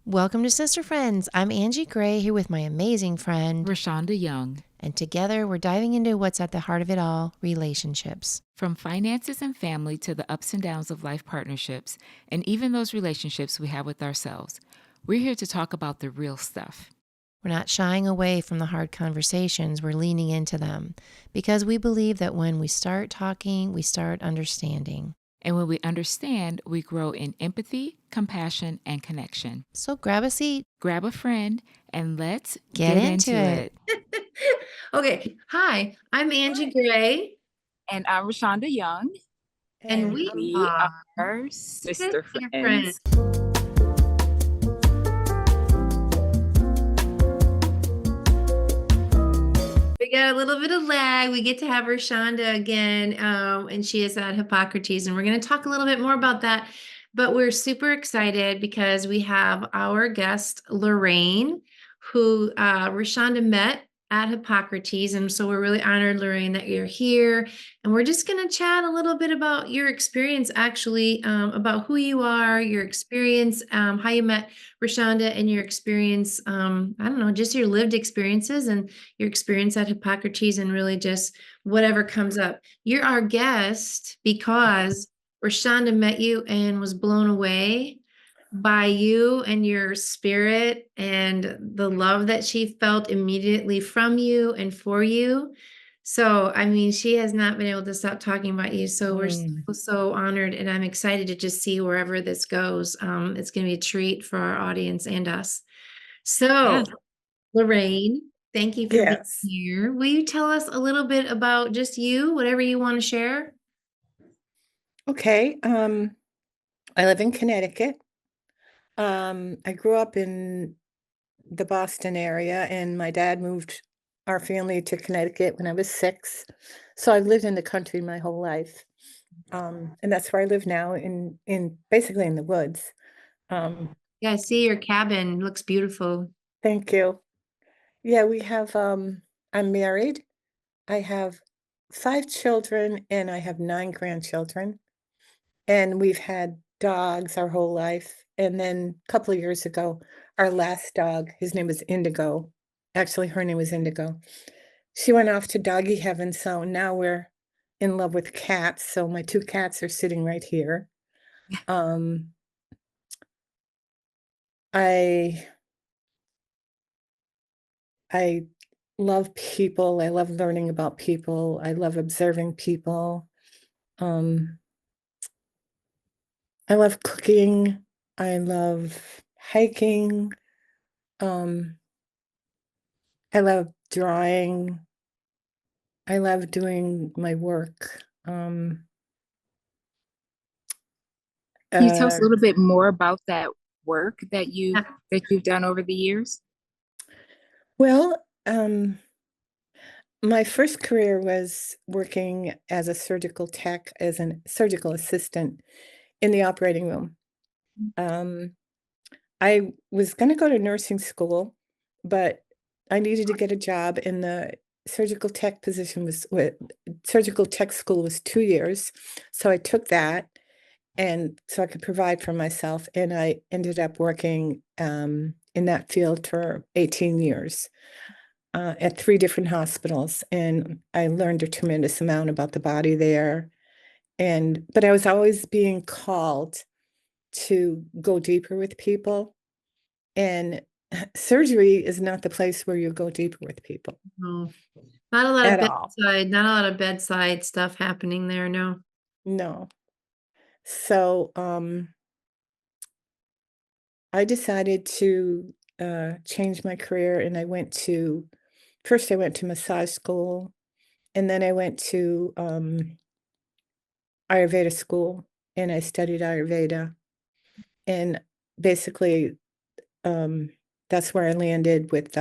Welcome to Sister Friends. I'm Angie Gray here with my amazing friend, Rashonda Young. and together we're diving into what's at the heart of it all, relationships. From finances and family to the ups and downs of life partnerships, and even those relationships we have with ourselves, we're here to talk about the real stuff. We're not shying away from the hard conversations, we're leaning into them because we believe that when we start talking, we start understanding. And when we understand, we grow in empathy, compassion, and connection. So grab a seat, Grab a friend, and let's get into it. Okay. Hi, I'm Angie Gray, And I'm Rashonda Young. and we We are are Sister Sister Friends. We got a little bit of lag. We get to have Rashonda again, and she is at Hippocrates, and we're going to talk a little bit more about that. But we're super excited because we have our guest, Lorraine, who Rashonda met at Hippocrates. And so we're really honored, Lorraine, that you're here. And we're just going to chat a little bit about your experience, actually, about who you are, your experience, how you met Rashonda, and your experience. I don't know, just your lived experiences and your experience at Hippocrates, and really just whatever comes up. You're our guest because Rashonda met you and was blown away by you and your spirit and the love that she felt immediately from you and for you. So, I mean, she has not been able to stop talking about you. So we're so honored, and I'm excited to just see wherever this goes. It's going to be a treat for our audience and us. So, Yeah. Lorraine, thank you for being Yes. here. Will you tell us a little bit about just you, whatever you want to share? Okay. I live in Connecticut. I grew up in the Boston area, and my dad moved our family to Connecticut when I was 6. So I've lived in the country my whole life. And that's where I live now in basically in the woods. Yeah, I see your cabin. Looks beautiful. Thank you. Yeah, we have I'm married. I have 5 children and I have 9 grandchildren. And we've had dogs our whole life, and then a couple of years ago, our last dog, his name was Indigo. Actually, her name was Indigo. She went off to doggy heaven, so now we're in love with cats, so my 2 cats are sitting right here. Um, I I love people, I love learning about people, I love observing people. Um, I love cooking, I love hiking, um I love drawing. I love doing my work. Can you tell us Uh, a little bit more about that work that Yeah. you've done over the years? well, my first career was working as a surgical tech, as a surgical assistant in the operating room. Um, I was going to go to nursing school, but I needed to get a job, and the surgical tech school was 2 years, so I took that. And so I could provide for myself, and I ended up working, in that field for 18 years, at 3 different hospitals, and I learned a tremendous amount about the body there, but I was always being called to go deeper with people, and surgery is not the place where you go deeper with people No. Not a lot of at all. bedside stuff happening there, no. No. So, I decided to, change my career, and I went to massage school, and then I went to, Ayurveda school, and I studied Ayurveda, and basically, um, that's where I landed with,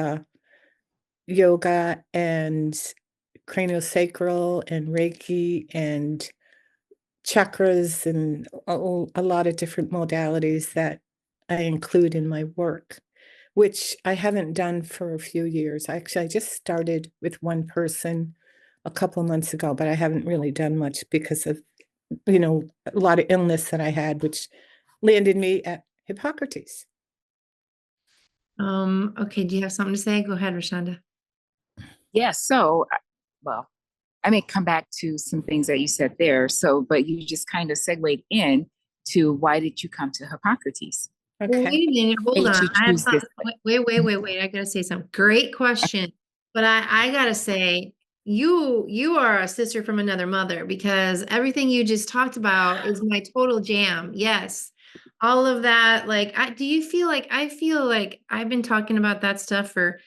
yoga and craniosacral and Reiki and chakras and a lot of different modalities that I include in my work, which I haven't done for a few years. Actually, I just started with one person a couple of months ago, but I haven't really done much because of, a lot of illness that I had, which landed me at Hippocrates. Okay, do you have something to say? Go ahead, Rashonda. Yeah, so, well, I may come back to some things that you said there. So, but you just kind of segued in to why did you come to Hippocrates? Well, Okay. wait a minute, Why hold did on. you I have choose this something. way? Wait. I gotta say something. Great question. But I gotta say, you are a sister from another mother because everything you just talked about is my total jam. Yes. All of that, like, do you feel like I feel like I've been talking about that stuff for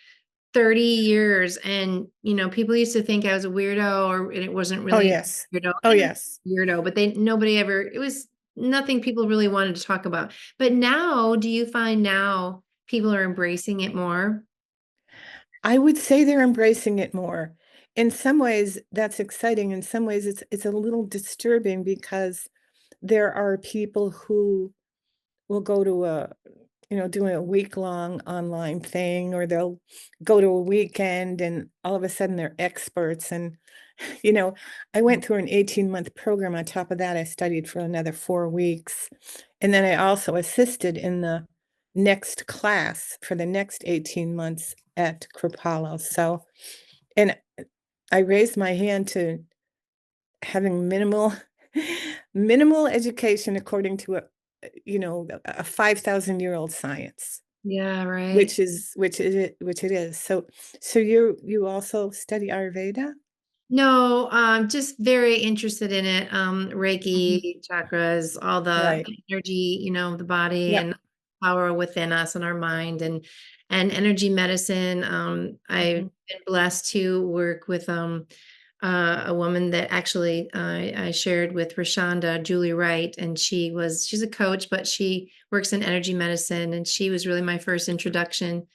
30 years, and people used to think I was a weirdo, or and it wasn't Oh, really yes. a weirdo. Oh, I am yes. a weirdo, but nobody ever, it was nothing people really wanted to talk about. But now, do you find now people are embracing it more? I would say they're embracing it more. In some ways, that's exciting. In some ways, it's a little disturbing because there are people who will go to doing a week-long online thing, or they'll go to a weekend and all of a sudden they're experts. And, you know, I went through an 18-month program. On top of that, I studied for another 4 weeks. And then I also assisted in the next class for the next 18 months at Kripalos. So, and I raised my hand to having minimal education according to a 5,000-year-old science, Yeah, right. which it is. So you also study Ayurveda? No, just very interested in it. Mhm. Reiki, chakras, all the Right. energy, the body Yep. and power within us and our mind, and energy medicine. I've Mhm. been blessed to work with a woman that actually I shared with Rashonda, Julie Wright, and she's a coach, but she works in energy medicine, and she was really my first introduction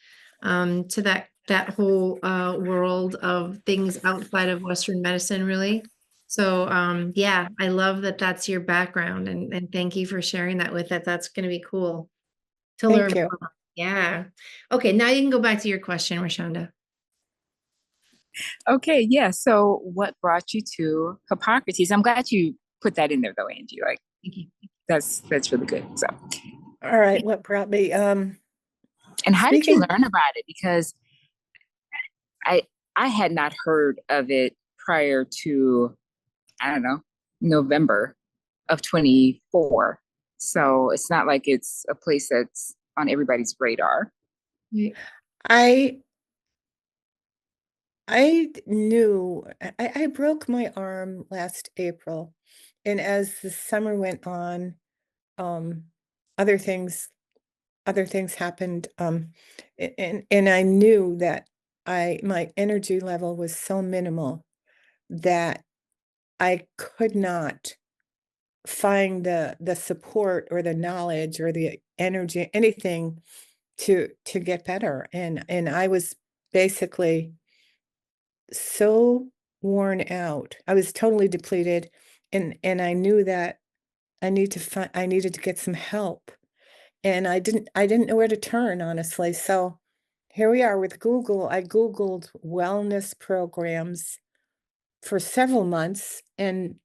to that whole world of things outside of Western medicine, really. So yeah, I love that that's your background, and thank you for sharing that with us. That's going to be cool to learn Thank you. more. Yeah. Okay, now you can go back to your question, Rashonda. Okay, yeah. So, what brought you to Hippocrates? I'm glad you put that in there, though, Angie. Like, Thank you. that's really good. So, All right, what brought me and how did you speaking. learn about it? Because I I had not heard of it prior to, I don't know, November of 24. So it's not like it's a place that's on everybody's radar. Right. I I knew I broke my arm last April, and as the summer went on, um, other things other things happened, and I knew that I my energy level was so minimal that I could not find the support or the knowledge or the energy, anything to get better. And I was basically so worn out. I was totally depleted, and I knew that I needed to get some help. And I didn't know where to turn, honestly. So here we are with Google. I Googled wellness programs for several months, and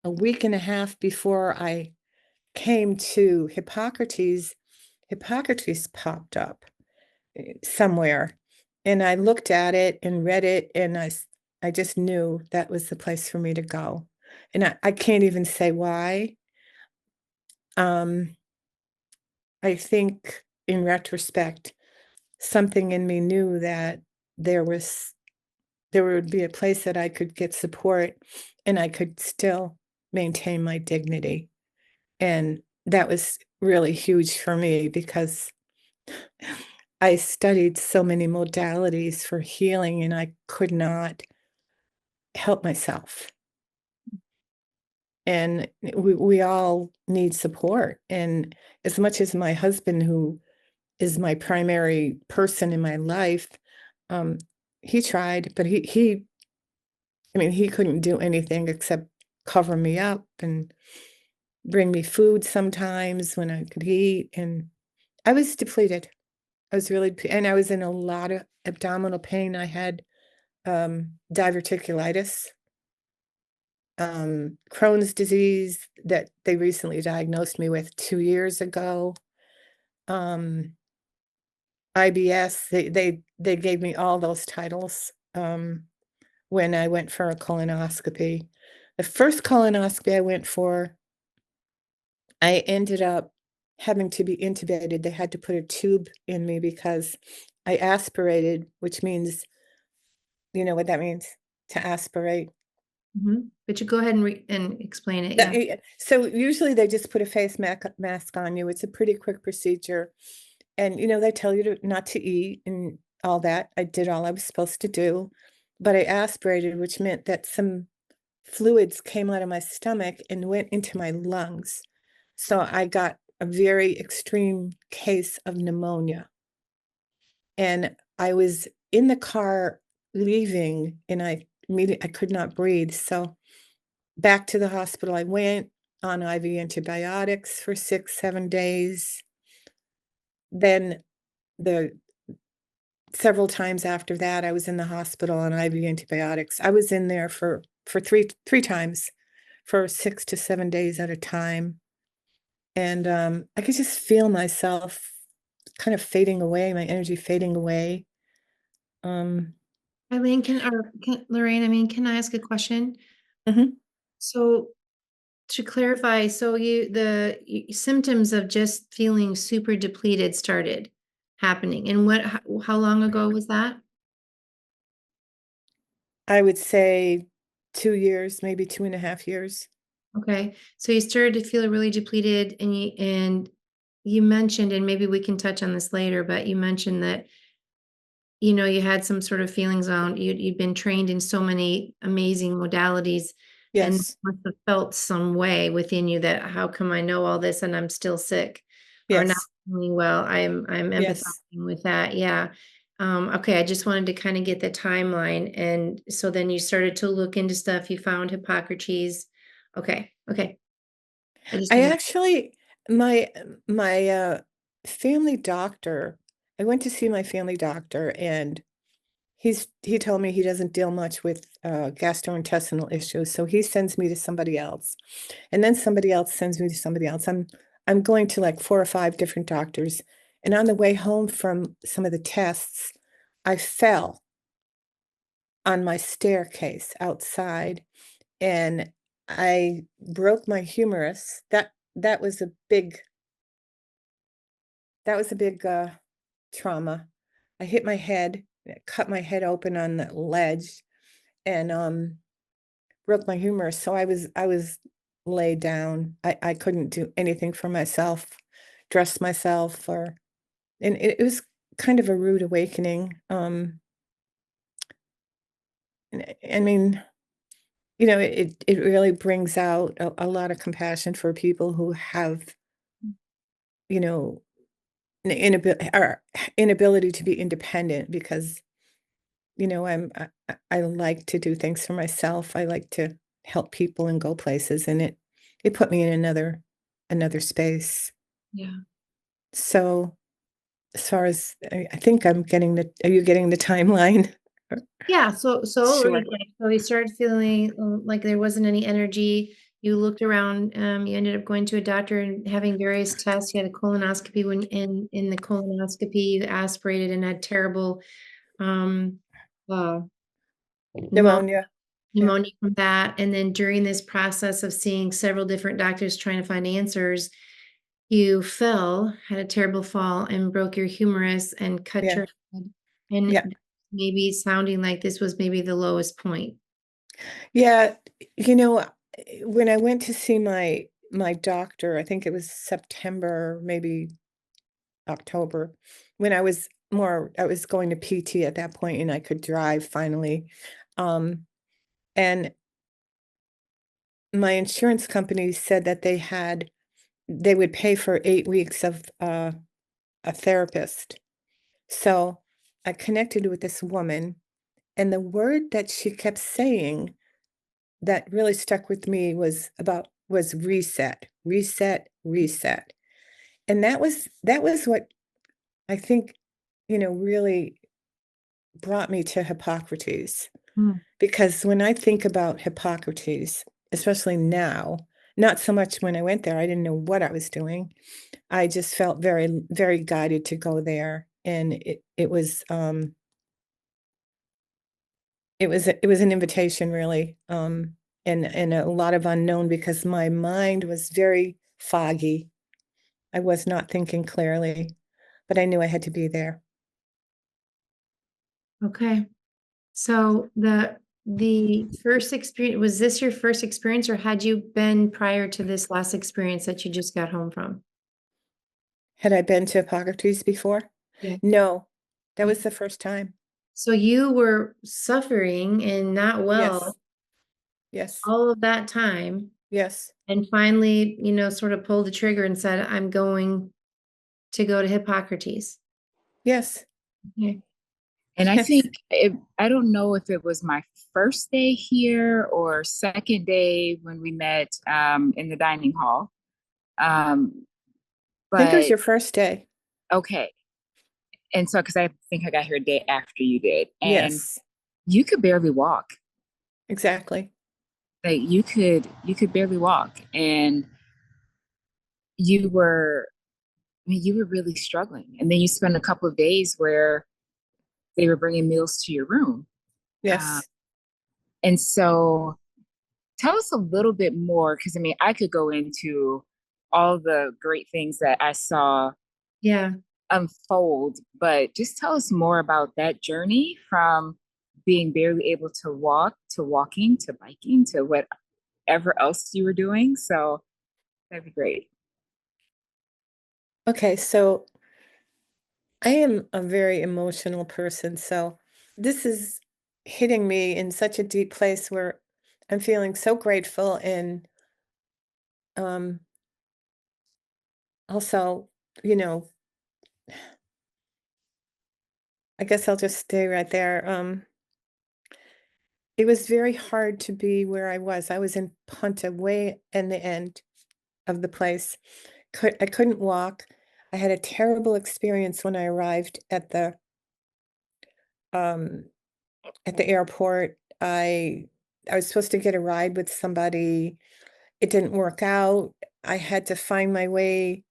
a week and a half before I came to Hippocrates popped up somewhere. And I looked at it and read it, and I just knew that was the place for me to go. And I can't even say why. Um, I think in retrospect, something in me knew that there was there would be a place that I could get support and I could still maintain my dignity. And that was really huge for me because I studied so many modalities for healing and I could not help myself. And we all need support. And as much as my husband, who is my primary person in my life, um, he tried, but I mean, he couldn't do anything except cover me up and bring me food sometimes when I could eat. And I was depleted. I was really, and I was in a lot of abdominal pain. I had diverticulitis, Crohn's disease that they recently diagnosed me with 2 years ago. Um, IBS. They gave me all those titles when I went for a colonoscopy. The first colonoscopy I went for, I ended up having to be intubated. They had to put a tube in me because I aspirated, which means, you know what that means? To aspirate. But you go ahead and explain it. That- Yeah. So usually they just put a face mask on you. It's a pretty quick procedure. And, they tell you not to eat and all that. I did all I was supposed to do, but I aspirated, which meant that some fluids came out of my stomach and went into my lungs. So I got a very extreme case of pneumonia. And I was in the car leaving and I could not breathe. So back to the hospital I went on IV antibiotics for 6, 7 days. Then the several times after that, I was in the hospital on IV antibiotics. I was in there for three times for 6 to 7 days at a time. And, I could just feel myself kind of fading away, my energy fading away. Um Eileen, Lorraine, I mean, can I ask a question? Mhm. So to clarify, so symptoms of just feeling super depleted started happening. And how long ago was that? I would say 2 years, maybe 2.5 years. Okay. So you started to feel really depleted and you mentioned, and maybe we can touch on this later, but you mentioned that you had some sort of feelings on you'd been trained in so many amazing modalities and Yes, must have felt some way within you that how come I know all this and I'm still sick or not yes, feeling well. I'm yes. empathizing with that. Yeah. Okay. I just wanted to kind of get the timeline. And so then you started to look into stuff. You found Hippocrates. Okay. Okay. I just I didn't. actually my family doctor, I went to see my family doctor, and he told me he doesn't deal much with, gastrointestinal issues, so he sends me to somebody else, and then somebody else sends me to somebody else. I'm going to, like, 4 or 5 different doctors, and on the way home from some of the tests, I fell on my staircase outside, and I broke my humerus. That was a big trauma. I hit my head, cut my head open on the ledge, and, broke my humerus, so I was laid down. I couldn't do anything for myself, dress myself, and it was kind of a rude awakening. And I mean, it really brings out a lot of compassion for people who have, you know, an inability to be independent because, I like to do things for myself. I like to help people and go places, and it put me in another space. Yeah. So, as far as I think I'm getting are you getting the timeline? Yeah, so Sure. like, so you started feeling like there wasn't any energy. You looked around, you ended up going to a doctor and having various tests. You had a colonoscopy. When in the colonoscopy, you aspirated and had terrible um uh pneumonia, Pneumonia. Yeah. pneumonia from that. And then during this process of seeing several different doctors trying to find answers, you fell, had a terrible fall, and broke your humerus and cut Yeah. your head. And Yeah. maybe sounding like this was maybe the lowest point. Yeah. When I went to see my doctor, I think it was September, maybe October, when I was going to PT at that point and I could drive finally. And my insurance company said that they would pay for 8 weeks of a therapist. So I connected with this woman, and the word that she kept saying that really stuck with me was reset, reset, reset. And that was what I think, really brought me to Hippocrates. Mm. Because when I think about Hippocrates, especially now, not so much when I went there, I didn't know what I was doing. I just felt very, very guided to go there and it was an invitation, really, and a lot of unknown because my mind was very foggy. I was not thinking clearly, but I knew I had to be there. Okay. So the first experience, was this your first experience, or had you been prior to this last experience that you just got home from? Had I been to Hippocrates before? Yeah. No, that was the first time. So you were suffering and not Yes. well Yes. all of that time, Yes. and finally, sort of pulled the trigger and said, I'm going to go to Hippocrates. Yes. Okay. And I Yes. think I don't know if it was my first day here or second day when we met in the dining hall. I think it was But your first day. okay. And so, because I think I got here a day after you did, and Yes, you could barely walk. exactly. Like you could barely walk, and you were, I mean, you were really struggling. And then you spent a couple of days where they were bringing meals to your room. Uh, Yes. and so, tell us a little bit more, because I mean, I could go into all the great things that I saw Yeah. unfold, but just tell us more about that journey from being barely able to walk to walking to biking to whatever else you were doing. So that'd be great. Okay, so I am a very emotional person, so this is hitting me in such a deep place where I'm feeling so grateful and um also, you know, I guess I'll just stay right there. It was very hard to be where I was. I was in Punta, way in the end of the place. I couldn't walk. I had a terrible experience when I arrived um at the airport. I was supposed to get a ride with somebody. It didn't work out. I had to find my way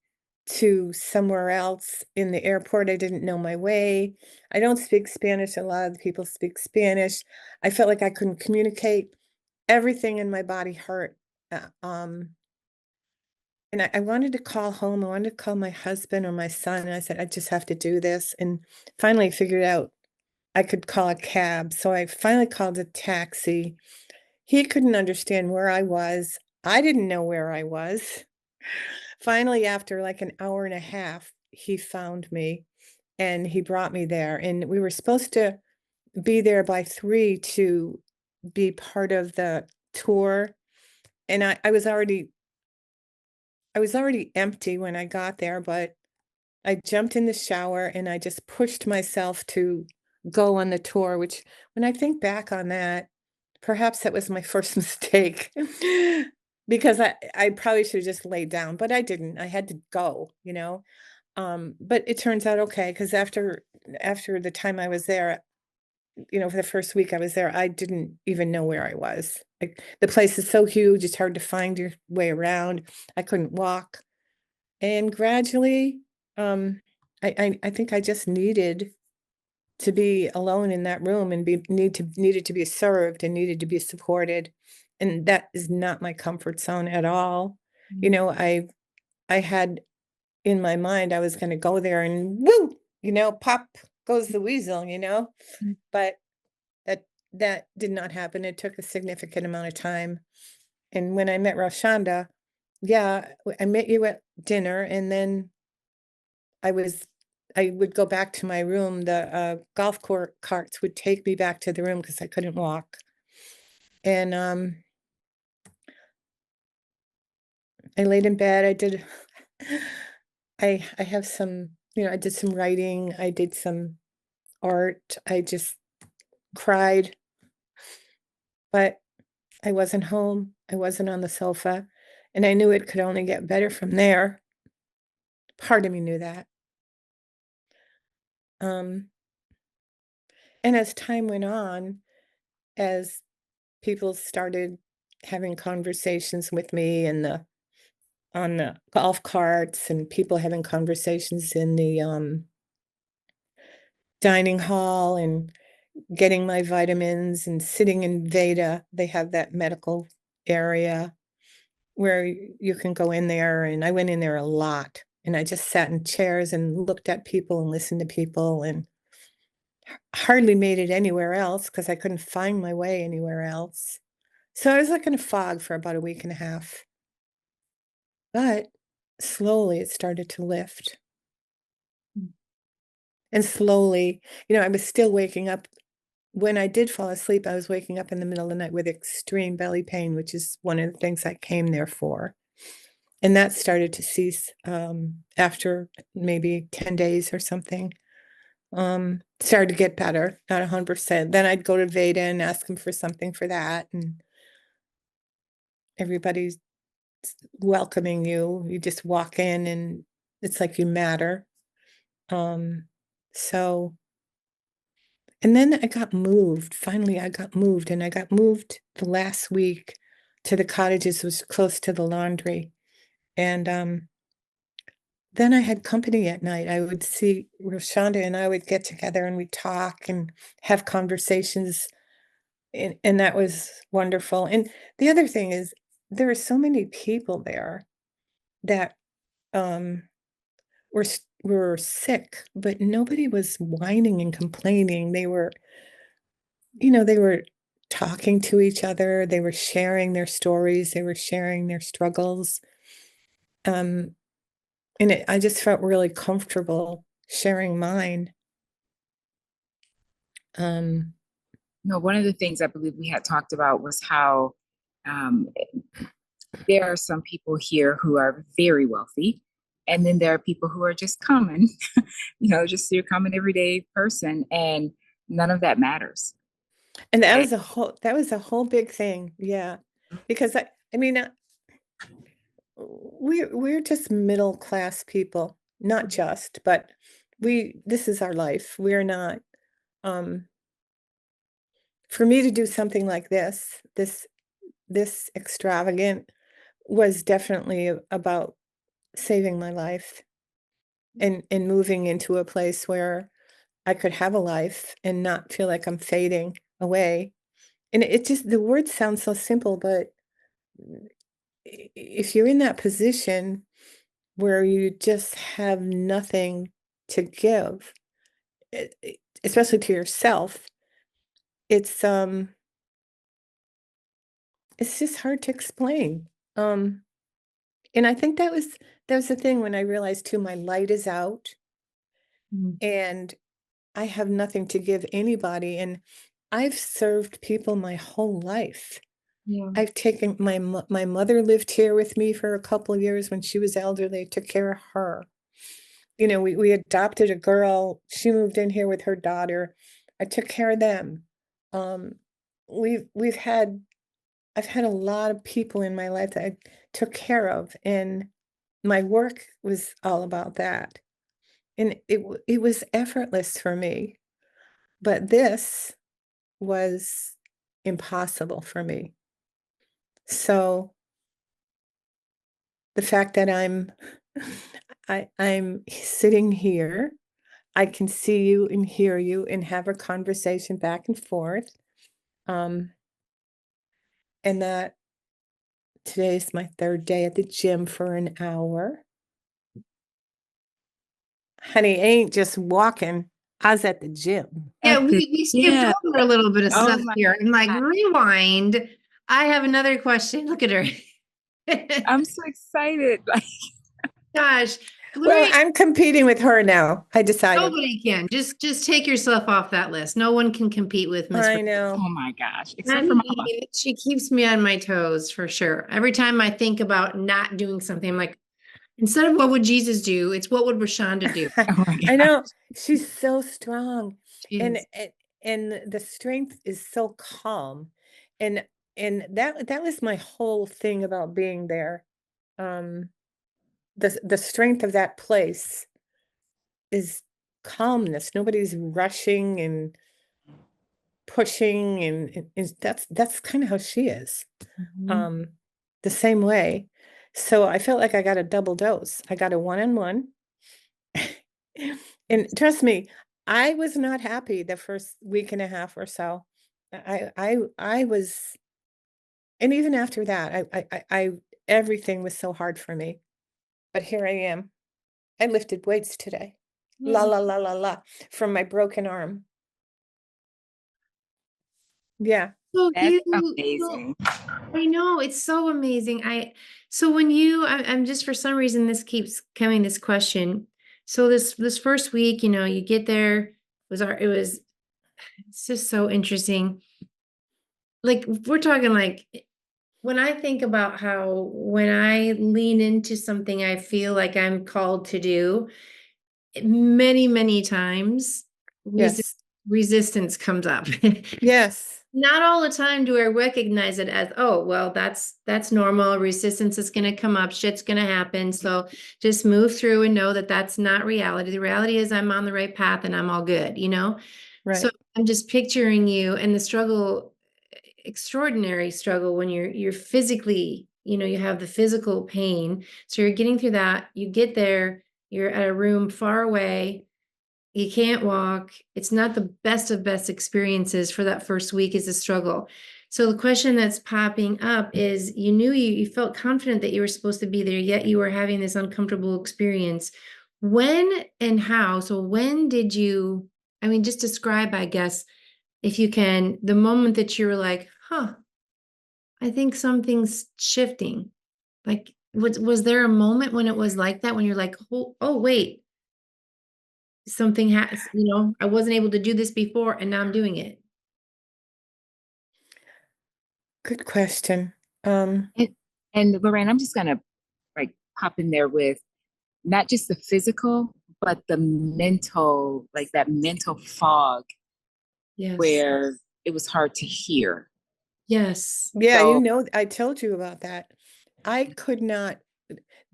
to somewhere else in the airport. I didn't know my way. I don't speak Spanish. A lot of the people speak Spanish. I felt like I couldn't communicate. Everything in my body hurt. Uh, um, and I wanted to call home. I wanted to call my husband or my son. And I said, I just have to do this. And finally figured out I could call a cab. So I finally called a taxi. He couldn't understand where I was. I didn't know where I was. Finally, after like an hour and a half, he found me and he brought me there. And we were supposed to be there by 3 to be part of the tour. And I was already empty when I got there, but I jumped in the shower and I just pushed myself to go on the tour, which when I think back on that, perhaps that was my first mistake because I probably should have just laid down, but I didn't. I had to go, you know. But it turns out okay because after the time I was there, you know, for the first week I was there, I didn't even know where I was. Like the place is so huge, it's hard to find your way around. I couldn't walk. And gradually, I think I just needed to be alone in that room and needed to be served and needed to be supported, and that is not my comfort zone at all. You know, I had in my mind I was gonna go there and woo, you know, pop goes the weasel, you know, Mm. but that did not happen. It took a significant amount of time, and when I met Roshanda, yeah, I met you at dinner, and then I was I would go back to my room. The golf court carts would take me back to the room because I couldn't walk. And I laid in bed. I did. I have some. You know, I did some writing. I did some art. I just cried, but I wasn't home. I wasn't on the sofa, and I knew it could only get better from there. Part of me knew that. Um, and as time went on, as people started having conversations with me and the on the golf carts and people having conversations in dining hall and getting my vitamins and sitting in Veda. They have that medical area where you can go in there, and I went in there a lot, and I just sat in chairs and looked at people and listened to people, and hardly made it anywhere else because I couldn't find my way anywhere else. So I was like in a fog for about a week and a half. But slowly it started to lift. And slowly, I was still waking up. When I did fall asleep, I was waking up in the middle of the night with extreme belly pain, which is one of the things I came there for. And that started to cease after maybe 10 days or something. Started to get better, not 100%. Then I'd go to Veda and ask him for something for that. And everybody's welcoming you. You just walk in and it's like you matter. So, and then I got moved. Finally, I got moved, and I got moved the last week to the cottages, was close to the laundry. And then I had company at night. I would see Roshanda and I would get together and we'd talk and have conversations. And that was wonderful. And the other thing is, there were so many people there that um, were sick, but nobody was whining and complaining. They were talking to each other. They were sharing their stories. They were sharing their struggles. Um, and I just felt really comfortable sharing mine. One of the things I believe we had talked about was how there are some people here who are very wealthy, and then there are people who are just common, just your common everyday person, and none of that matters. And that was a whole big thing. Yeah. Because we're just middle class people, not just, but this is our life. We're not, for me to do something like this extravagant was definitely about saving my life and moving into a place where I could have a life and not feel like I'm fading away. And it just, the words sound so simple, but if you're in that position where you just have nothing to give, especially to yourself, it's just hard to explain. And I think that was the thing when I realized too, my light is out and I have nothing to give anybody. And I've served people my whole life. Yeah. I've taken my mother lived here with me for a couple of years when she was elderly. I took care of her. We adopted a girl. She moved in here with her daughter. I took care of them. I've had a lot of people in my life that I took care of, and my work was all about that. And it was effortless for me. But this was impossible for me. So the fact that I'm sitting here, I can see you and hear you and have a conversation back and forth. And that today's my third day at the gym for an hour. Honey, ain't just walking. I was at the gym. Yeah, we skipped over a little bit of stuff here. I'm like, rewind. I have another question. Look at her. I'm so excited. Gosh. Well, I'm competing with her now. I decided. Nobody can. Just take yourself off that list. No one can compete with Miss. I know. Oh my gosh. Except for Mama. She keeps me on my toes for sure. Every time I think about not doing something, I'm like, instead of what would Jesus do, it's what would Rashonda do? Oh my gosh. I know. She's so strong. Jeez. And the strength is so calm. And that was my whole thing about being there. The strength of that place is calmness. Nobody's rushing and pushing, and that's kind of how she is. The same way. So I felt like I got a double dose. I got a one-on-one. And trust me, I was not happy the first week and a half or so. I was, and even after that, everything was so hard for me. But here I am. I lifted weights today. La Yeah. la la la la from my broken arm. Yeah. So That's you, so amazing. I know it's so amazing. So when I'm just, for some reason this keeps coming, this question. So this first week, you get there, it's just so interesting. Like we're talking like when I think about how when I lean into something I feel like I'm called to do, many, many times Yes. resistance comes up. Yes. Not all the time do I recognize it as, oh, well, that's normal. Resistance is going to come up. Shit's going to happen. So just move through and know that that's not reality. The reality is I'm on the right path and I'm all good. So Right. I'm just picturing you and the struggle, extraordinary struggle when you're physically, you have the physical pain. So you're getting through that. You get there, you're at a room far away, you can't walk. It's not the best of best experiences. For that first week is a struggle. So the question that's popping up is, you knew you felt confident that you were supposed to be there, yet you were having this uncomfortable experience. When and how? So when did you, I mean, just describe, I guess, if you can, the moment that you were like, huh, I think something's shifting. Like, was there a moment when it was like that, when you're like, oh wait, something has, I wasn't able to do this before and now I'm doing it. Good question. Um, And, and Lorraine, I'm just gonna like pop in there with not just the physical, but the mental, like that mental fog Yes. where it was hard to hear. Yes. yeah, So I told you about that. I could not,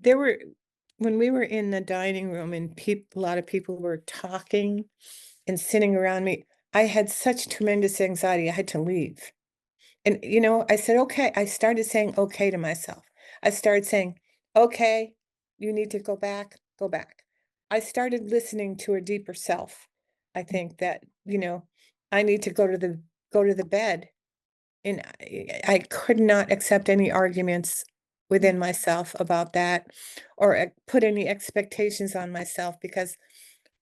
there were, when we were in the dining room and a lot of people were talking and sitting around me, I had such tremendous anxiety. I had to leave. And, I said, okay. I started saying okay to myself. I started saying, okay, you need to go back, go back. I started listening to a deeper self. I think that, I need to go to the bed. And I could not accept any arguments within myself about that, or put any expectations on myself, because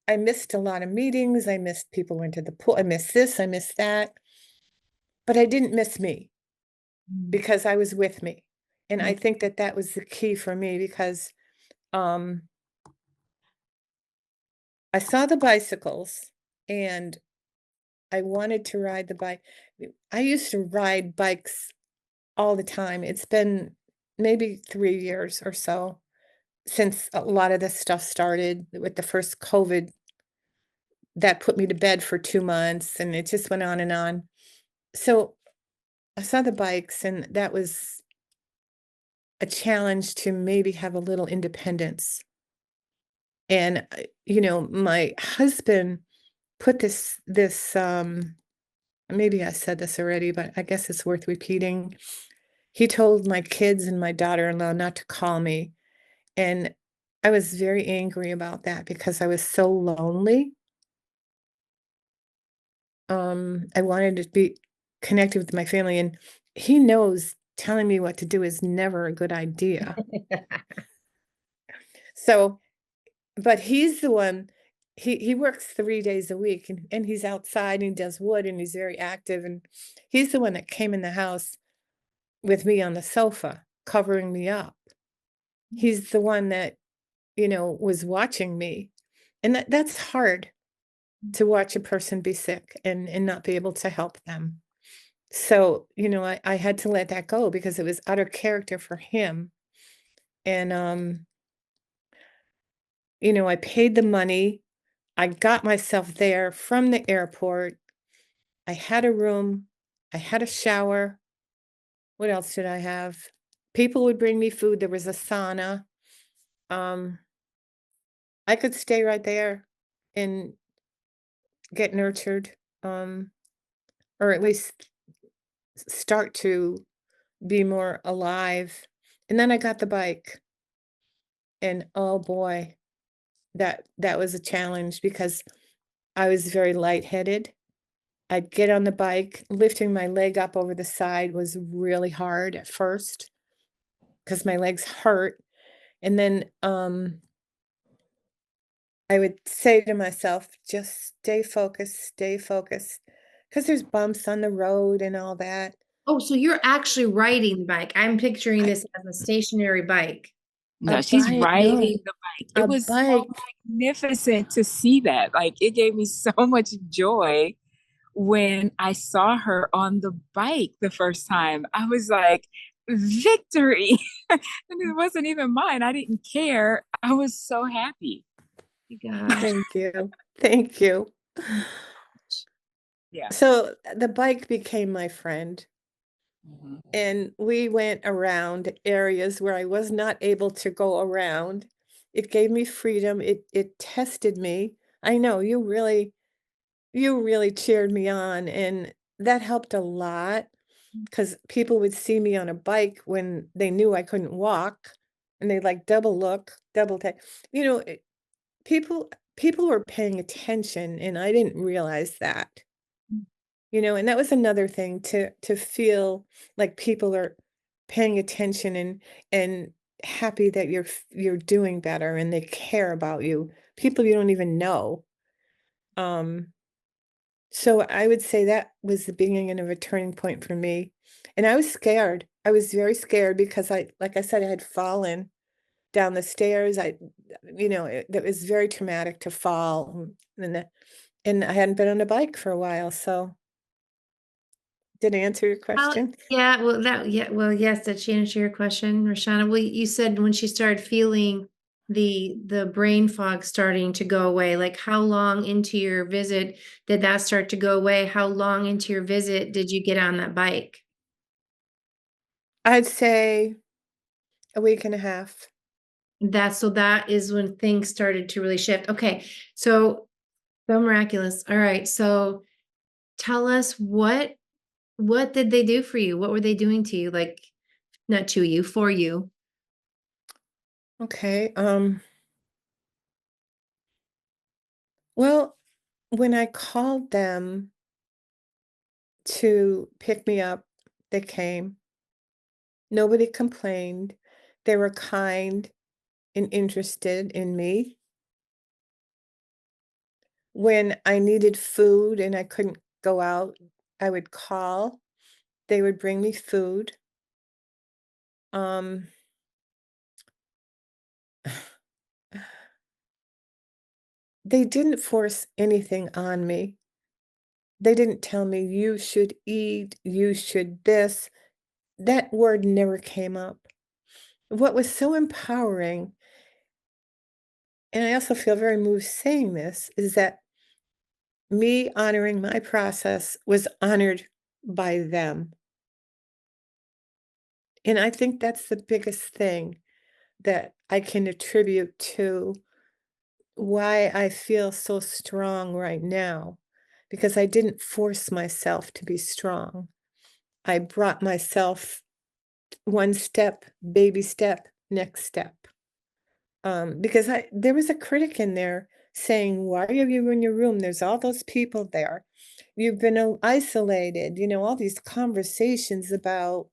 I missed a lot of meetings. I missed people went to the pool. I missed this, I missed that, but I didn't miss me Mm. because I was with me. And I Yeah. think that that was the key for me, because um, I saw the bicycles and I wanted to ride the bike. I used to ride bikes all the time. It's been maybe 3 years or so since a lot of this stuff started with the first COVID that put me to bed for 2 months, and it just went on and on. So I saw the bikes, and that was a challenge to maybe have a little independence. And my husband put this, maybe I said this already, but I guess it's worth repeating. He told my kids and my daughter-in-law not to call me, and I was very angry about that because I was so lonely. I wanted to be connected with my family, and he knows telling me what to do is never a good idea. So, but he's the one, he works 3 days a week, and he's outside and he does wood and he's very active, and he's the one that came in the house with me on the sofa, covering me up. He's the one that, was watching me. And that's hard to watch a person be sick and not be able to help them. So, I had to let that go because it was out of character for him. And I paid the money. I got myself there from the airport. I had a room. I had a shower. What else did I have? People would bring me food. There was a sauna. Um, I could stay right there and get nurtured, or at least start to be more alive. And then I got the bike, and oh boy, that was a challenge because I was very lightheaded. I'd get on the bike, lifting my leg up over the side was really hard at first because my legs hurt. And then I would say to myself, just stay focused, because there's bumps on the road and all that. Oh, so you're actually riding the bike. I'm picturing I, this as a stationary bike. a No, she's bike, riding no, the bike. It a was so bike. magnificent to see that. Like, it gave me so much joy when I saw her on the bike the first time. I was like, victory. And it wasn't even mine. I didn't care. I was so happy. Gosh. Thank you. Thank you. Yeah. So the bike became my friend. Mhm. And we went around areas where I was not able to go around. It gave me freedom. It tested me. I know you really cheered me on, and that helped a lot because people would see me on a bike when they knew I couldn't walk, and they'd like double look, double take. You know, people were paying attention, and I didn't realize that. And that was another thing to feel like people are paying attention and happy that you're doing better and they care about you. People you don't even know. Um, so I would say that was the beginning of a turning point for me. And I was scared. I was very scared because like I said, I had fallen down the stairs. That was very traumatic to fall, and I hadn't been on a bike for a while. So did I answer your question? Well, yes, did she answer your question, Roshana? Well, you said when she started feeling the brain fog starting to go away, like how long into your visit did that start to go away? How long into your visit did you get on that bike? I'd say a week and a half. That is when things started to really shift. Okay, so miraculous. All right, so tell us what did they do for you? What were they doing to you? Like, not to you, for you. Okay. Well, when I called them to pick me up, they came. Nobody complained. They were kind and interested in me. When I needed food and I couldn't go out, I would call. They would bring me food. Um, they didn't force anything on me. They didn't tell me you should eat, you should this. That word never came up. What was so empowering, and I also feel very moved saying this, is that me honoring my process was honored by them. And I think that's the biggest thing that I can attribute to why I feel so strong right now, because I didn't force myself to be strong. I brought myself one step, baby step, next step. Because there was a critic in there saying, "Why are you in your room? There's all those people there. You've been isolated." All these conversations about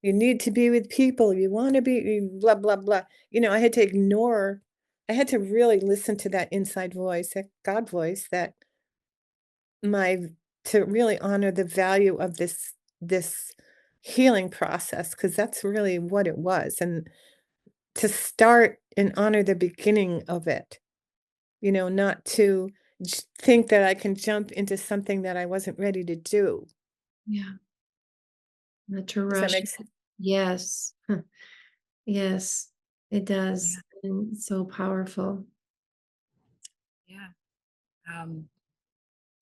you need to be with people, you want to be blah blah blah. I had to ignore. I had to really listen to that inside voice, that God voice, that my to really honor the value of this healing process, because that's really what it was, and to start and honor the beginning of it. Not to think that I can jump into something that I wasn't ready to do. Yeah. Not to Does that rush. make sense? Yes. Yes, it Yeah. does. And it's so powerful. Yeah. Um,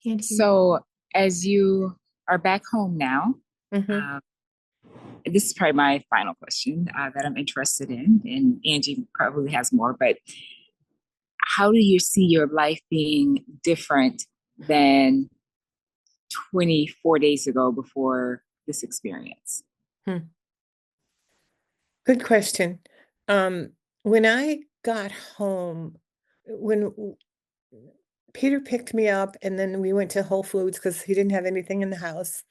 Can't hear. so as you are back home now, Mhm. um, this is probably my final question that I'm interested in, and Angie probably has more, but how do you see your life being different than 24 days ago before this experience? Hmm. Good question. When I got home, when Peter picked me up, and then we went to Whole Foods because he didn't have anything in the house.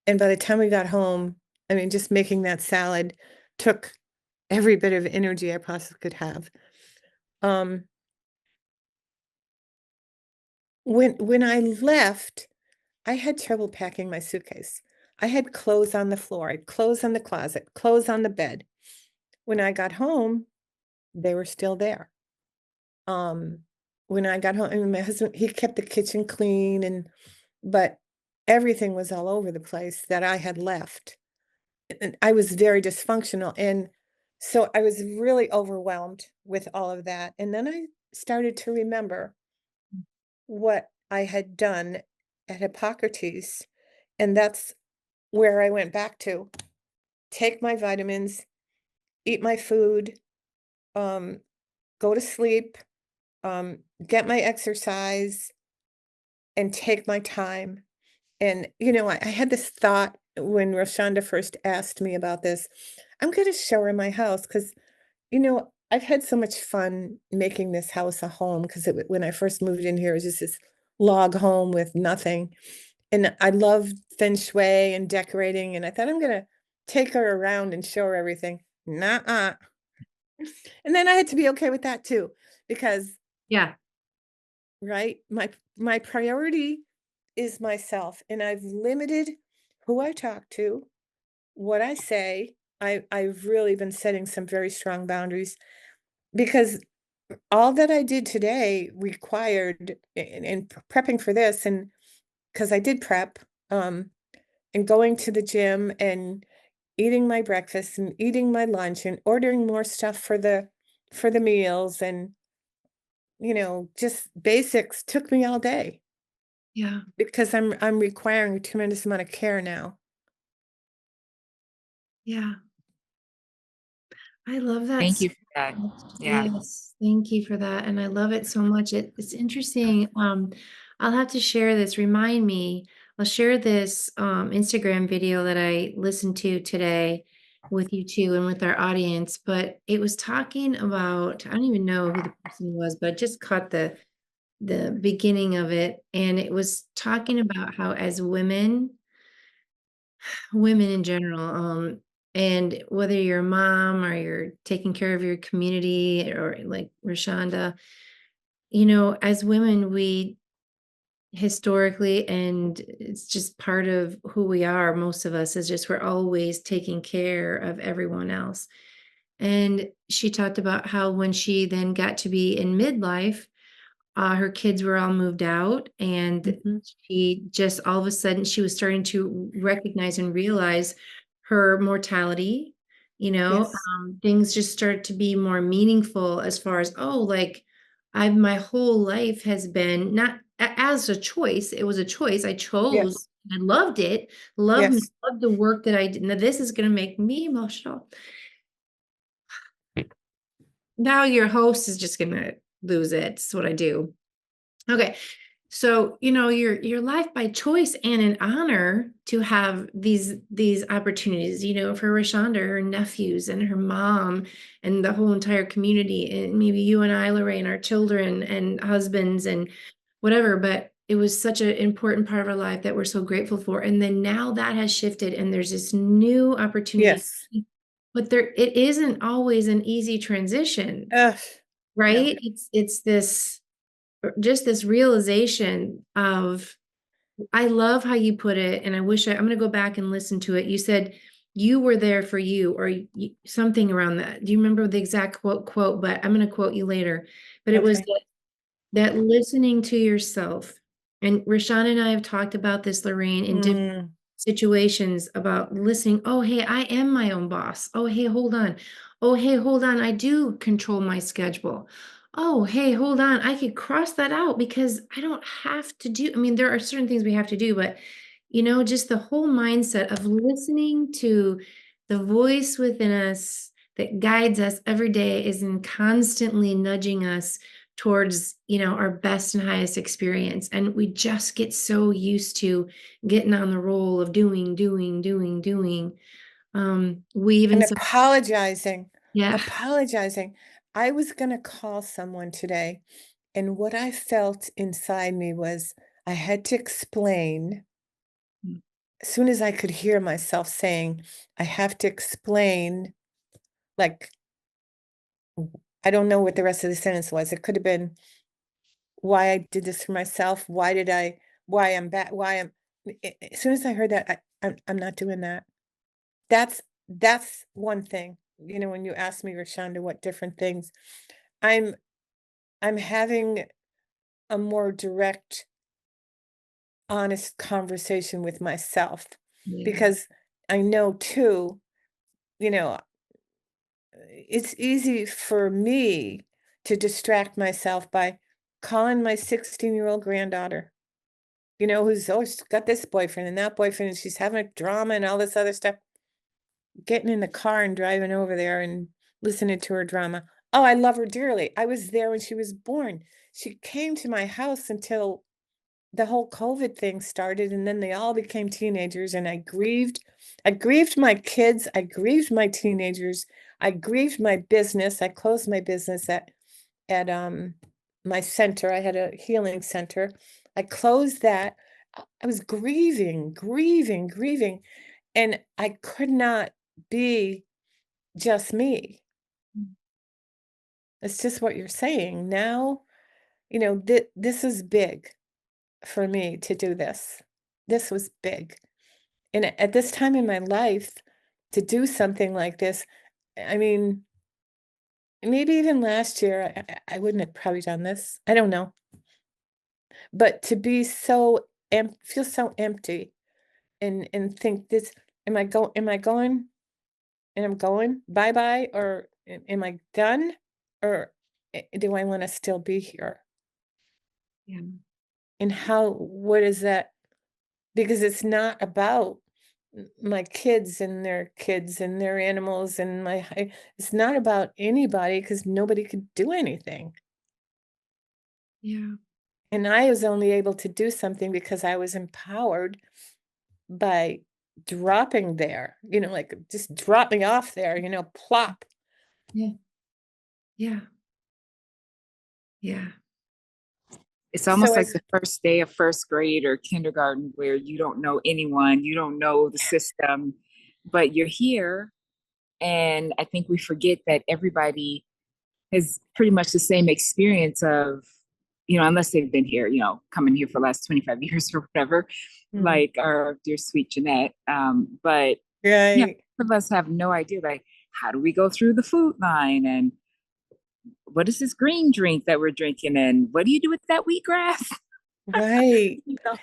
And by the time we got home, I mean, just making that salad took every bit of energy I possibly could have. Um, when I left, I had trouble packing my suitcase. I had clothes on the floor, I had clothes on the closet, clothes on the bed. When I got home, they were still there. Um, when I got home, I mean, my husband, he kept the kitchen clean, but everything was all over the place that I had left. And I was very dysfunctional. And so I was really overwhelmed with all of that. And then I started to remember what I had done at Hippocrates. And that's where I went back to take my vitamins, eat my food, um, go to sleep, get my exercise, and take my time. And, I had this thought when Roshonda first asked me about this. I'm going to show her my house because, I've had so much fun making this house a home because when I first moved in here, it was just this log home with nothing. And I love feng shui and decorating. And I thought I'm going to take her around and show her everything. Nuh-uh. And then I had to be okay with that too, because Yeah. right, my priority is myself, and I've limited who I talk to, what I say. I've really been setting some very strong boundaries because all that I did today required in prepping for this, and because I did prep, and going to the gym and eating my breakfast and eating my lunch and ordering more stuff for the meals, and just basics took me all day Yeah. because I'm requiring a tremendous amount of care now. Yeah. I love that Thank so you for that. much. Yeah. Yes, thank you for that. And I love it so much. It's interesting. I'll have to share this. Remind me, I'll share this Instagram video that I listened to today with you too and with our audience. But it was talking about, I don't even know who the person was, but I just caught the beginning of it. And it was talking about how as women in general, and whether you're a mom or you're taking care of your community or like Rashonda, as women, we historically, and it's just part of who we are, most of us, is just we're always taking care of everyone else. And she talked about how when she then got to be in midlife, her kids were all moved out, and Mhm. she just all of a sudden she was starting to recognize and realize her mortality. Yes. Things just started to be more meaningful as far as, oh, like I've my whole life has been not as a choice. It was a choice. I chose. Yes. I loved it. Loved Yes. loved the work that I did. Now this is going to make me emotional. Now your host is just going to lose it. It's what I do. Okay. So, your life by choice and an honor to have these opportunities, for Rashonda, her nephews and her mom and the whole entire community, and maybe you and I, Lorraine, our children and husbands and whatever, but it was such an important part of our life that we're so grateful for. And then now that has shifted and there's this new opportunity, Yes. but it isn't always an easy transition, Ugh, no. right? It's this just this realization of, I love how you put it, and I'm going to go back and listen to it. You said you were there for you, or something around that. Do you remember the exact quote? But I'm going to quote you later. But it was Okay. that listening to yourself. And Rashawn and I have talked about this, Lorraine, in different Mm, situations about listening. Oh, hey, I am my own boss. Oh, hey, hold on. Oh, hey, hold on. I do control my schedule. Oh, hey, hold on. I could cross that out because I don't have to do. I mean, there are certain things we have to do, but just the whole mindset of listening to the voice within us that guides us every day is in constantly nudging us towards, our best and highest experience. And we just get so used to getting on the roll of doing, doing, doing, doing. We even and so, apologizing. yeah, Apologizing. I was going to call someone today, And what I felt inside me was I had to explain. Mm. As soon as I could hear myself saying, I have to explain, like, I don't know what the rest of the sentence was. It could have been why I did this for myself. Why I'm back, why I'm, as soon as I heard that, I'm not doing that. That's one thing. You know, when you ask me, Rashonda, what different things, I'm I'm having a more direct, honest conversation with myself Yeah. because I know too, you know, it's easy for me to distract myself by calling my 16-year-old granddaughter, you know, who's always got this boyfriend and that boyfriend, and she's having a drama and all this other stuff, getting in the car and driving over there and listening to her drama. Oh, I love her dearly. I was there when she was born. She came to my house until the whole COVID thing started, and then they all became teenagers, and I grieved my kids, I grieved my teenagers, I grieved my business. I closed my business at my center. I had a healing center. I closed that. I was grieving, grieving, grieving, and I could not be just me. Mm. It's just what you're saying. Now, you know, this is big for me to do this. This was big. And at this time in my life, to do something like this, I mean, maybe even last year, I wouldn't have probably done this. I don't know. But to be so feel so empty and think this, am I going and I'm going bye bye, or am I done, or do I want to still be here? Yeah. And how, what is that? Because it's not about my kids and their animals and it's not about anybody because nobody could do anything. Yeah. And I was only able to do something because I was empowered by dropping there, you know, like just drop me off there, you know, plop. Yeah. Yeah. Yeah. It's So almost I, like the first day of first grade or kindergarten where you don't know anyone, you don't know the system, but you're here. And I think we forget that everybody has pretty much the same experience of, unless they've been here, coming here for the last 25 years or whatever, mm, like our dear sweet Jeanette. But yeah, right, most of us have no idea, like, how do we go through the food line? And what is this green drink that we're drinking? And what do you do with that wheatgrass? right.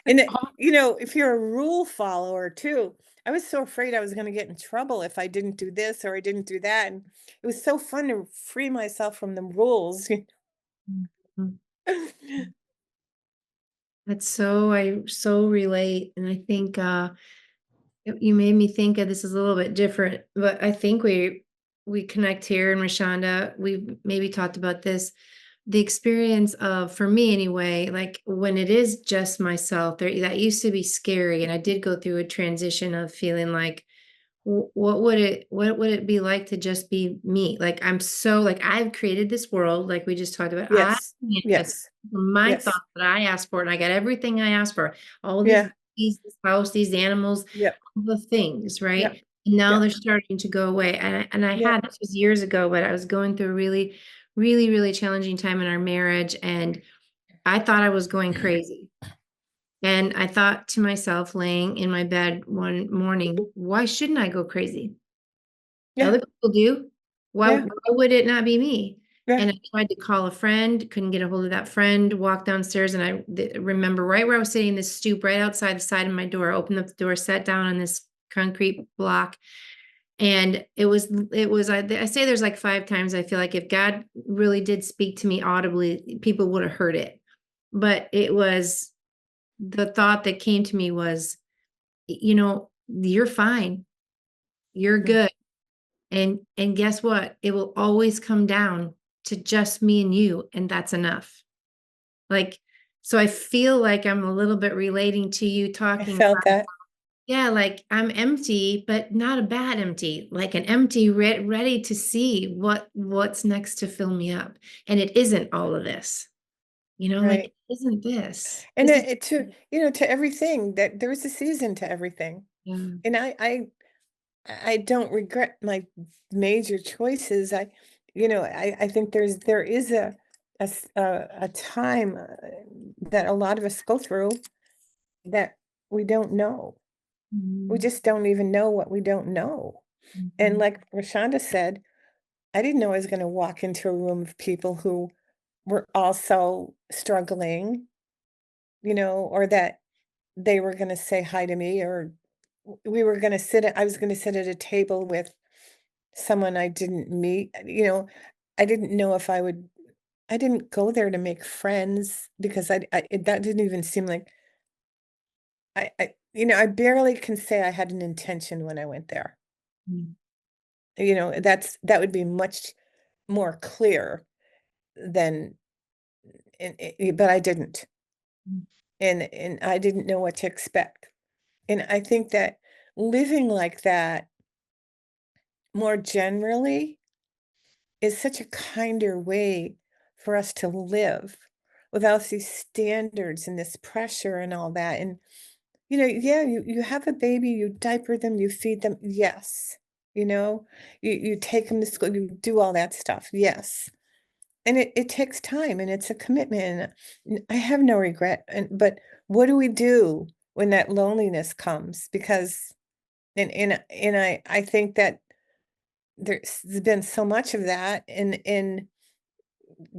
And, All you know, if you're a rule follower too, I was so afraid I was going to get in trouble if I didn't do this or I didn't do that. And it was so fun to free myself from the rules. Mhm. That's so, I so relate. And I think you made me think of this is a little bit different, but I think we connect here. And Rashonda, we maybe talked about this. The experience of, for me anyway, like when it is just myself, there that used to be scary. And I did go through a transition of feeling like, what would it be like to just be me? Like I'm so, like I've created this world, like we just talked about. I Yes, manifest yes, my yes, thoughts that I asked for, and I got everything I asked for. All yeah, this house, these animals, yep, all the things, yep, right? And now yep, they're starting to go away. And I yep, had, this was years ago, but I was going through a really, really, really challenging time in our marriage, and I thought I was going crazy. And I thought to myself, laying in my bed one morning, why shouldn't I go crazy? yeah, Other people do. yeah, Why would it not be me? yeah, And I tried to call a friend, couldn't get a hold of that friend, walked downstairs, and remember right where I was sitting in this stoop right outside the side of my door, opened up the door, sat down on this concrete block. And I say there's like 5 times I feel like if God really did speak to me audibly, people would have heard it. But it was, the thought that came to me was, you're fine. You're mm, good. And guess what? It will always come down to just me and you, and that's enough. Like, so I feel like I'm a little bit relating to you I talking felt about, that. yeah, like I'm empty, but not a bad empty, like an empty ready to see what's next to fill me up. And it isn't all of this. You know, like, Right. isn't this? And This is to everything, that there is a season to everything. yeah. And I don't regret my major choices. I think there is a time that a lot of us go through that we don't know. We Mhm. just don't even know what we don't know. And Mhm. like Rashonda said, I didn't know I was going to walk into a room of people who were also struggling, or that they were going to say hi to me, or I was going to sit at a table with someone I didn't meet. I didn't know if I didn't go there to make friends because that didn't even seem like I barely can say I had an intention when I went there. Mm. That would be much more clear than, but I didn't. Mm. And I didn't know what to expect. And I think that living like that more generally is such a kinder way for us to live without these standards and this pressure and all that. And yeah, you have a baby, you diaper them, you feed them, yes. You take them to school, you do all that stuff, yes. And it takes time and it's a commitment. And I have no regret. But what do we do when that loneliness comes? Because I think that there's been so much of that, and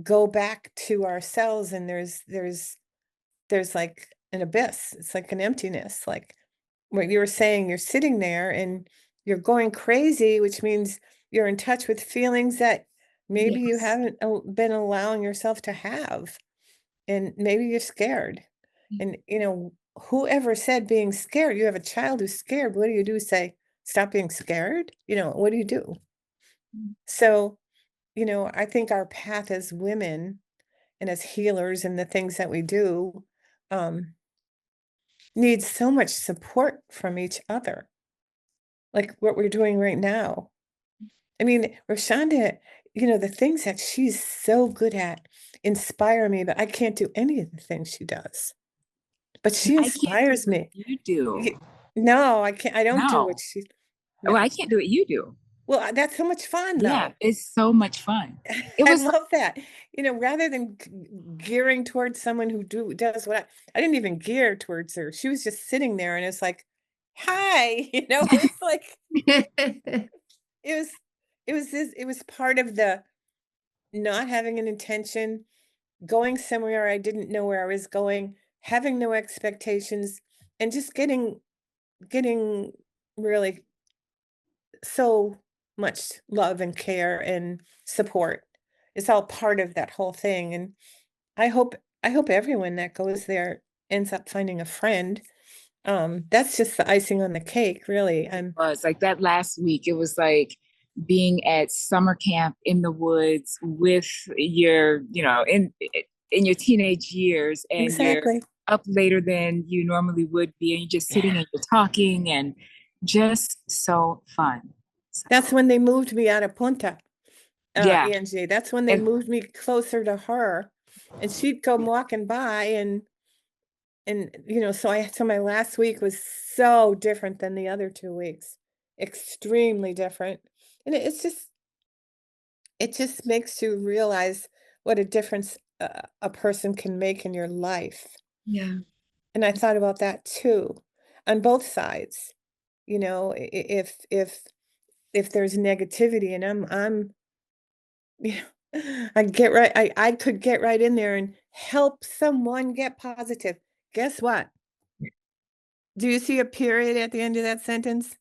go back to ourselves, and there's like an abyss. It's like an emptiness, like what you were saying. You're sitting there and you're going crazy, which means you're in touch with feelings that maybe you Yes. haven't been allowing yourself to have, and maybe you're scared. And whoever said being scared? You have a child who's scared. What do you do? Say, stop being scared? What do you do? Mm. So I think our path as women and as healers and the things that we do um, needs so much support from each other, like what we're doing right now. I mean, Rashonda, the things that she's so good at inspire me, but I can't do any of the things she does. But And she I can't do inspires what me. you do. No, I can't. I don't do what No. she. Well, No. I can't do what you do. Well, that's so much fun, Yeah, though. it's so much fun. It I was love that. Rather than gearing towards someone who does what I didn't even gear towards her. She was just sitting there, and it's like, "Hi," It's like it was. It was part of the not having an intention, going somewhere I didn't know where I was going, having no expectations, and just getting really so much love and care and support. It's all part of that whole thing. And I hope I hope everyone that goes there ends up finding a friend. That's just the icing on the cake, really. was like that last week. It was like being at summer camp in the woods with your, in your teenage years, and you're Exactly. up later than you normally would be, and you're just sitting Yeah. and you're talking, and just so fun. So, That's when they moved me out of Punta, yeah. Angie. That's when they And moved me closer to her. And she'd come walking by, and so my last week was so different than the other 2 weeks. Extremely different. And it just makes you realize what a difference a person can make in your life. Yeah. And I thought about that too, on both sides. If there's negativity, and you I could get right in there and help someone get positive. Guess what? Do you see a period at the end of that sentence?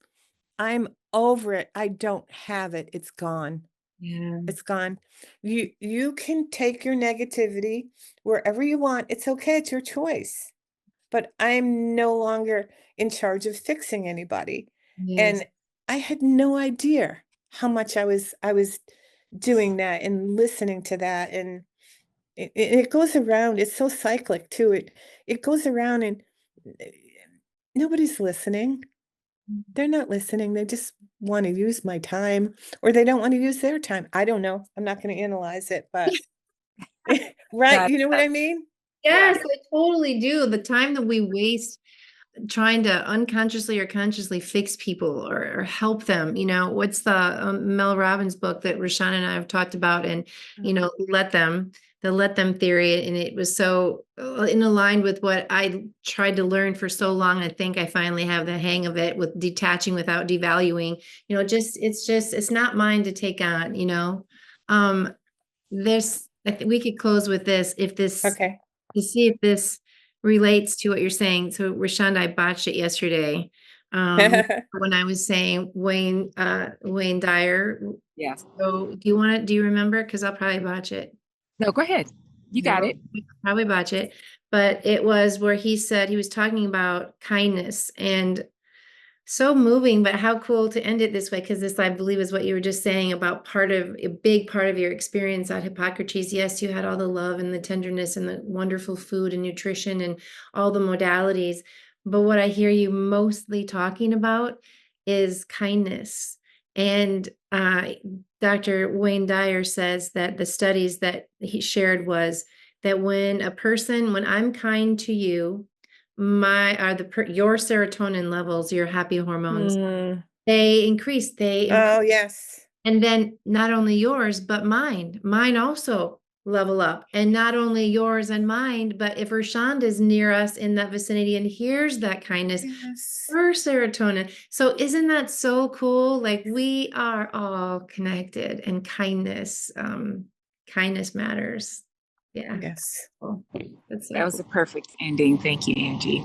I'm over it. I don't have it. It's gone. Yeah. It's gone. You can take your negativity wherever you want. It's okay. It's your choice. But I'm no longer in charge of fixing anybody. Yes. And I had no idea how much I was doing that and listening to that. And it goes around. It's so cyclic too. It goes around, and eh, nobody's listening. They're not listening. They just want to use my time, or they don't want to use their time. I don't know. I'm not going to analyze it, but Right? That- You know what I mean? Yes, I totally do. The time that we waste trying to unconsciously or consciously fix people or help them, what's the Mel Robbins book that Rashawn and I have talked about, and the let them theory, and it was so in aligned with what I tried to learn for so long. I think I finally have the hang of it, with detaching without devaluing. It's not mine to take on. I think we could close with this, Okay. to see if this relates to what you're saying. So Rashonda, I botched it yesterday. When I was saying Wayne Dyer. Yes. So do you remember? Because I'll probably botch it. No, go ahead. You got No, it. probably botch it. But it was where he said he was talking about kindness, and so moving, but how cool to end it this way, because this, I believe, is what you were just saying about a big part of your experience at Hippocrates. Yes, you had all the love and the tenderness and the wonderful food and nutrition and all the modalities. But what I hear you mostly talking about is kindness. And Dr. Wayne Dyer says that the studies that he shared was that when I'm kind to you, your serotonin levels, your happy hormones, they increase, Oh, yes. and then not only yours, but mine also level up. And not only yours and mine, but if Rashonda is near us in that vicinity and hears that kindness, Yes. her serotonin. So isn't that so cool? Like, we are all connected, and kindness matters. Yeah. Yes. Cool. That's so That was a perfect ending. Thank you, Angie.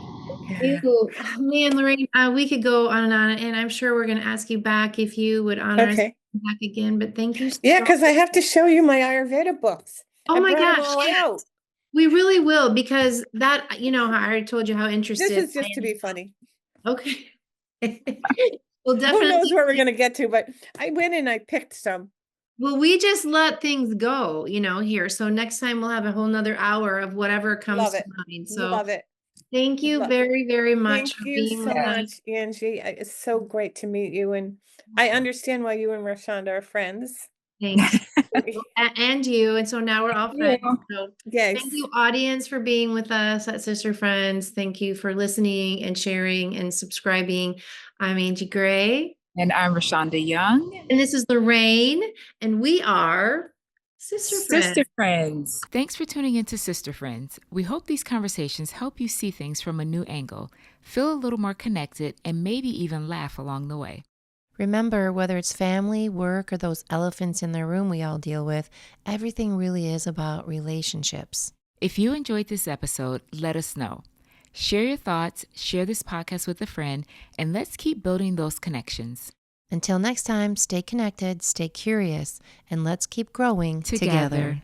Yeah. Oh, man, Lorraine, we could go on and on, and I'm sure we're going to ask you back if you would honor us Okay. back again. But thank you so Yeah, much. because I have to show you my Ayurveda books. Oh I my brought them gosh, all yes. out. We really will, because that, how I already told you how This interested is I just to am. be funny. Okay. Well, Who definitely. knows where we're going to get to, but I went and I picked some. Well, we just let things go, here. So next time we'll have a whole nother hour of whatever comes Love to it. mind. So Love it. thank you very, very much Thank for you being so with us. much, Angie. It's so great to meet you. And I understand why you and Rashonda are friends. Thanks. And you. And so now we're all friends. So Yes. thank you, audience, for being with us at Sister Friends. Thank you for listening and sharing and subscribing. I'm Angie Gray. And I'm Rashonda Young. And this is Lorraine. And we are Sister Friends. Sister Friends. Thanks for tuning into Sister Friends. We hope these conversations help you see things from a new angle, feel a little more connected, and maybe even laugh along the way. Remember, whether it's family, work, or those elephants in the room we all deal with, everything really is about relationships. If you enjoyed this episode, let us know. Share your thoughts, share this podcast with a friend, and let's keep building those connections. Until next time, stay connected, stay curious, and let's keep growing Together. together.